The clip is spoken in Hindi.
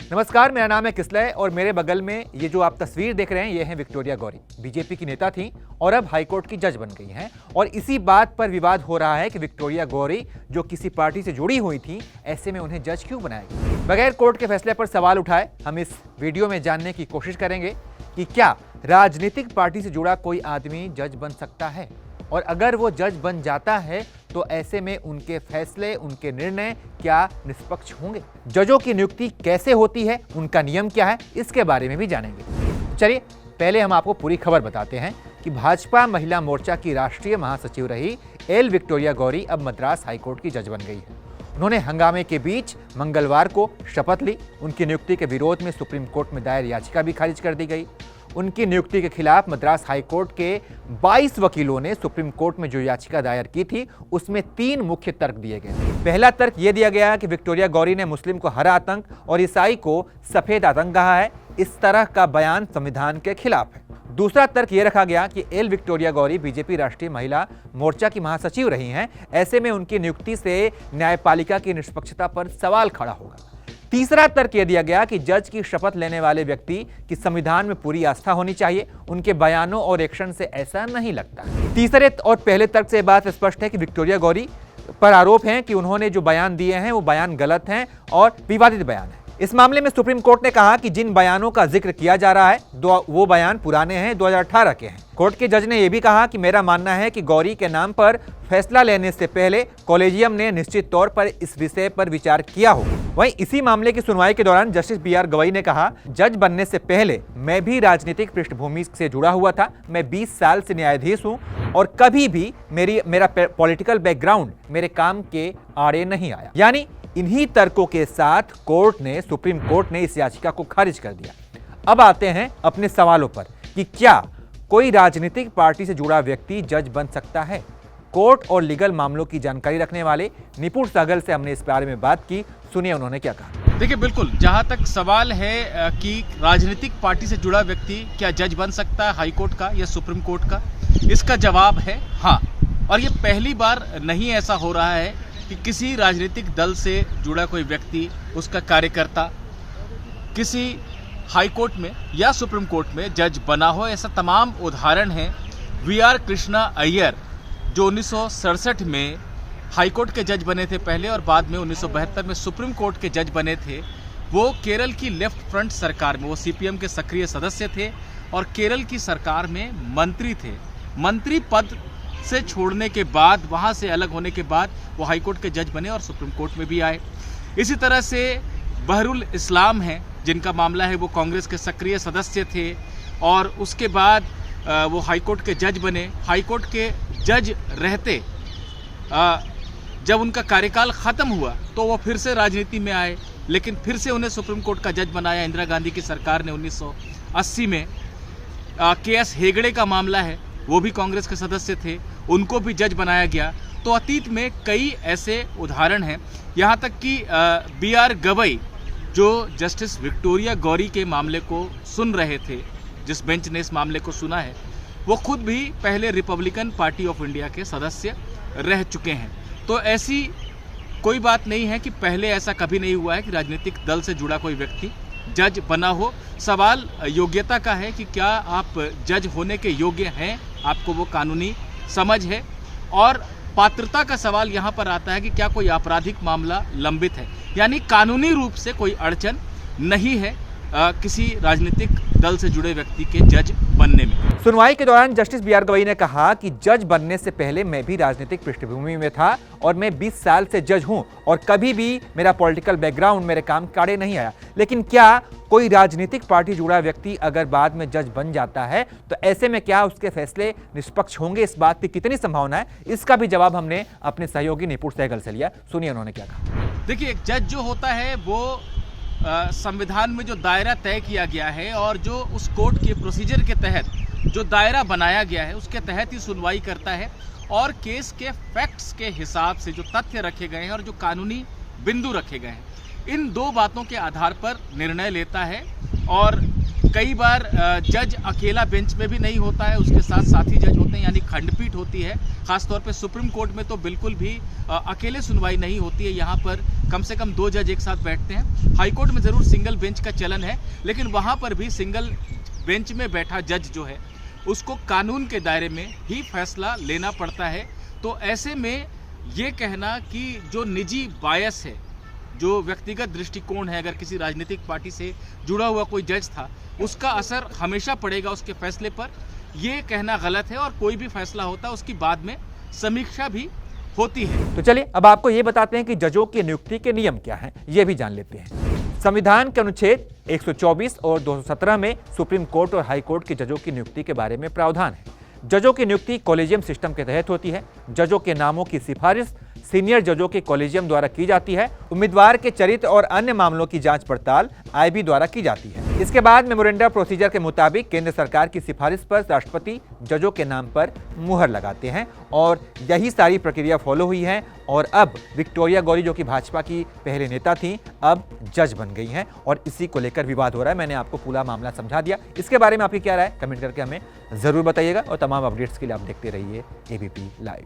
नमस्कार, मेरा नाम है किसलय और मेरे बगल में ये जो आप तस्वीर देख रहे हैं ये है विक्टोरिया गौरी। बीजेपी की नेता थी और अब हाईकोर्ट की जज बन गई हैं और इसी बात पर विवाद हो रहा है कि विक्टोरिया गौरी जो किसी पार्टी से जुड़ी हुई थी, ऐसे में उन्हें जज क्यों बनाया गया। बगैर कोर्ट के फैसले पर सवाल उठाए हम इस वीडियो में जानने की कोशिश करेंगे कि क्या राजनीतिक पार्टी से जुड़ा कोई आदमी जज बन सकता है, और अगर वो जज बन जाता है तो ऐसे में उनके फैसले, उनके निर्णय क्या निष्पक्ष होंगे। जजों की नियुक्ति कैसे होती है, उनका नियम क्या है, इसके बारे में भी जानेंगे। चलिए पहले हम आपको पूरी खबर बताते हैं कि भाजपा महिला मोर्चा की राष्ट्रीय महासचिव रही एल विक्टोरिया गौरी अब मद्रास हाईकोर्ट की जज बन गई है। उन्होंने हंगामे के बीच मंगलवार को शपथ ली। उनकी नियुक्ति के विरोध में सुप्रीम कोर्ट में दायर याचिका भी खारिज कर दी गई। उनकी नियुक्ति के खिलाफ मद्रास हाईकोर्ट के 22 वकीलों ने सुप्रीम कोर्ट में जो याचिका दायर की थी उसमें 3 मुख्य तर्क दिए गए। पहला तर्क यह दिया गया कि विक्टोरिया गौरी ने मुस्लिम को हरा आतंक और ईसाई को सफेद आतंक कहा है। इस तरह का बयान संविधान के खिलाफ है। दूसरा तर्क यह रखा गया कि एल विक्टोरिया गौरी बीजेपी राष्ट्रीय महिला मोर्चा की महासचिव रही हैं, ऐसे में उनकी नियुक्ति से न्यायपालिका की निष्पक्षता पर सवाल खड़ा होगा। तीसरा तर्क यह दिया गया कि जज की शपथ लेने वाले व्यक्ति की संविधान में पूरी आस्था होनी चाहिए। उनके बयानों और एक्शन से ऐसा नहीं लगता। तीसरे और पहले तर्क से बात स्पष्ट है कि विक्टोरिया गौरी पर आरोप है कि उन्होंने जो बयान दिए हैं वो बयान गलत हैं और विवादित बयान है। इस मामले में सुप्रीम कोर्ट ने कहा कि जिन बयानों का जिक्र किया जा रहा है वो बयान पुराने हैं, 2018 के हैं। कोर्ट के जज ने यह भी कहा कि मेरा मानना है कि गौरी के नाम पर फैसला लेने से पहले कॉलेजियम ने निश्चित तौर पर इस विषय पर विचार किया होगा। वहीं इसी मामले की सुनवाई के दौरान जस्टिस BR गवई ने कहा, जज बनने से पहले मैं भी राजनीतिक पृष्ठभूमि से जुड़ा हुआ था। मैं 20 साल से न्यायाधीश हूं और कभी भी मेरा पॉलिटिकल बैकग्राउंड मेरे काम के आड़े नहीं आया। यानी इन्हीं तर्कों के साथ सुप्रीम कोर्ट ने इस याचिका को खारिज कर दिया। अब आते हैं अपने सवालों पर कि क्या कोई राजनीतिक पार्टी से जुड़ा व्यक्ति जज बन सकता है। कोर्ट और लीगल मामलों की जानकारी रखने वाले निपुण सहगल से हमने इस बारे में बात की। सुनिए उन्होंने क्या कहा। देखिए, बिल्कुल जहां तक सवाल है कि राजनीतिक पार्टी से जुड़ा व्यक्ति क्या जज बन सकता है हाईकोर्ट का या सुप्रीम कोर्ट का, इसका जवाब है हाँ। और ये पहली बार नहीं ऐसा हो रहा है कि किसी राजनीतिक दल से जुड़ा कोई व्यक्ति, उसका कार्यकर्ता किसी हाई कोर्ट में या सुप्रीम कोर्ट में जज बना हो। ऐसा तमाम उदाहरण हैं। VR कृष्णा अय्यर जो 1967 में हाई कोर्ट के जज बने थे पहले और बाद में 1972 में सुप्रीम कोर्ट के जज बने थे। वो केरल की लेफ्ट फ्रंट सरकार में, वो CPM के सक्रिय सदस्य थे और केरल की सरकार में मंत्री थे। मंत्री पद से छोड़ने के बाद, वहां से अलग होने के बाद वो हाई कोर्ट के जज बने और सुप्रीम कोर्ट में भी आए। इसी तरह से बहरुल इस्लाम हैं, जिनका मामला है वो कांग्रेस के सक्रिय सदस्य थे और उसके बाद वो हाई कोर्ट के जज बने। हाई कोर्ट के जज रहते जब उनका कार्यकाल खत्म हुआ तो वो फिर से राजनीति में आए, लेकिन फिर से उन्हें सुप्रीम कोर्ट का जज बनाया इंदिरा गांधी की सरकार ने 1980 में। KS हेगड़े का मामला है, वो भी कांग्रेस के सदस्य थे, उनको भी जज बनाया गया। तो अतीत में कई ऐसे उदाहरण हैं। यहाँ तक कि BR गवई जो जस्टिस विक्टोरिया गौरी के मामले को सुन रहे थे, जिस बेंच ने इस मामले को सुना है, वो खुद भी पहले रिपब्लिकन पार्टी ऑफ इंडिया के सदस्य रह चुके हैं। तो ऐसी कोई बात नहीं है कि पहले ऐसा कभी नहीं हुआ है कि राजनीतिक दल से जुड़ा कोई व्यक्ति जज बना हो। सवाल योग्यता का है कि क्या आप जज होने के योग्य हैं, आपको वो कानूनी समझ है, और पात्रता का सवाल यहाँ पर आता है कि क्या कोई आपराधिक मामला लंबित है, यानी कानूनी रूप से कोई अड़चन नहीं है किसी राजनीतिक दल से जुड़े व्यक्ति के जज बनने में। सुनवाई के दौरान जस्टिस BR गवई ने कहा कि जज बनने से पहले मैं भी राजनीतिक पृष्ठभूमि में था और मैं 20 साल से जज हूं और कभी भी मेरा पॉलिटिकल बैकग्राउंड मेरे काम के आड़े नहीं आया। लेकिन क्या कोई राजनीतिक पार्टी जुड़ा व्यक्ति अगर बाद में जज बन जाता है तो ऐसे में क्या उसके फैसले निष्पक्ष होंगे, इस बात की कितनी संभावना है, इसका भी जवाब हमने अपने सहयोगी निपुण सहगल से लिया। सुनिए उन्होंने क्या कहा। देखिए, एक जज जो होता है वो संविधान में जो दायरा तय किया गया है और जो उस कोर्ट के प्रोसीजर के तहत जो दायरा बनाया गया है उसके तहत ही सुनवाई करता है और केस के फैक्ट्स के हिसाब से जो तथ्य रखे गए हैं और जो कानूनी बिंदु रखे गए हैं, इन दो बातों के आधार पर निर्णय लेता है। और कई बार जज अकेला बेंच में भी नहीं होता है, उसके साथ साथी जज होते हैं, यानी खंडपीठ होती है। खासतौर पे सुप्रीम कोर्ट में तो बिल्कुल भी अकेले सुनवाई नहीं होती है, यहाँ पर कम से कम 2 जज एक साथ बैठते हैं। हाई कोर्ट में ज़रूर सिंगल बेंच का चलन है, लेकिन वहाँ पर भी सिंगल बेंच में बैठा जज जो है उसको कानून के दायरे में ही फैसला लेना पड़ता है। तो ऐसे में ये कहना कि जो निजी बायस है, जो व्यक्तिगत दृष्टिकोण है, अगर किसी राजनीतिक पार्टी से जुड़ा हुआ कोई जज था, उसका असर हमेशा पड़ेगा उसके फैसले पर, ये कहना गलत है। और कोई भी फैसला होता है उसकी बाद में समीक्षा भी होती है। तो चलिए अब आपको ये बताते हैं कि जजों की नियुक्ति के नियम क्या हैं, ये भी जान लेते हैं। संविधान के अनुच्छेद 124 और 217 में सुप्रीम कोर्ट और हाई कोर्ट के जजों की नियुक्ति के बारे में प्रावधान है। जजों की नियुक्ति कॉलेजियम सिस्टम के तहत होती है। जजों के नामों की सिफारिश सीनियर जजों के कॉलेजियम द्वारा की जाती है। उम्मीदवार के चरित्र और अन्य मामलों की जांच पड़ताल आईबी द्वारा की जाती है। इसके बाद मेमोरेंडम प्रोसीजर के मुताबिक केंद्र सरकार की सिफारिश पर राष्ट्रपति जजों के नाम पर मुहर लगाते हैं और यही सारी प्रक्रिया फॉलो हुई है। और अब विक्टोरिया गौरी, जो कि भाजपा की पहले नेता थी, अब जज बन गई हैं और इसी को लेकर विवाद हो रहा है। मैंने आपको पूरा मामला समझा दिया। इसके बारे में आपकी क्या राय है, कमेंट करके हमें जरूर बताइएगा और तमाम अपडेट्स के लिए आप देखते रहिए एबीपी लाइव।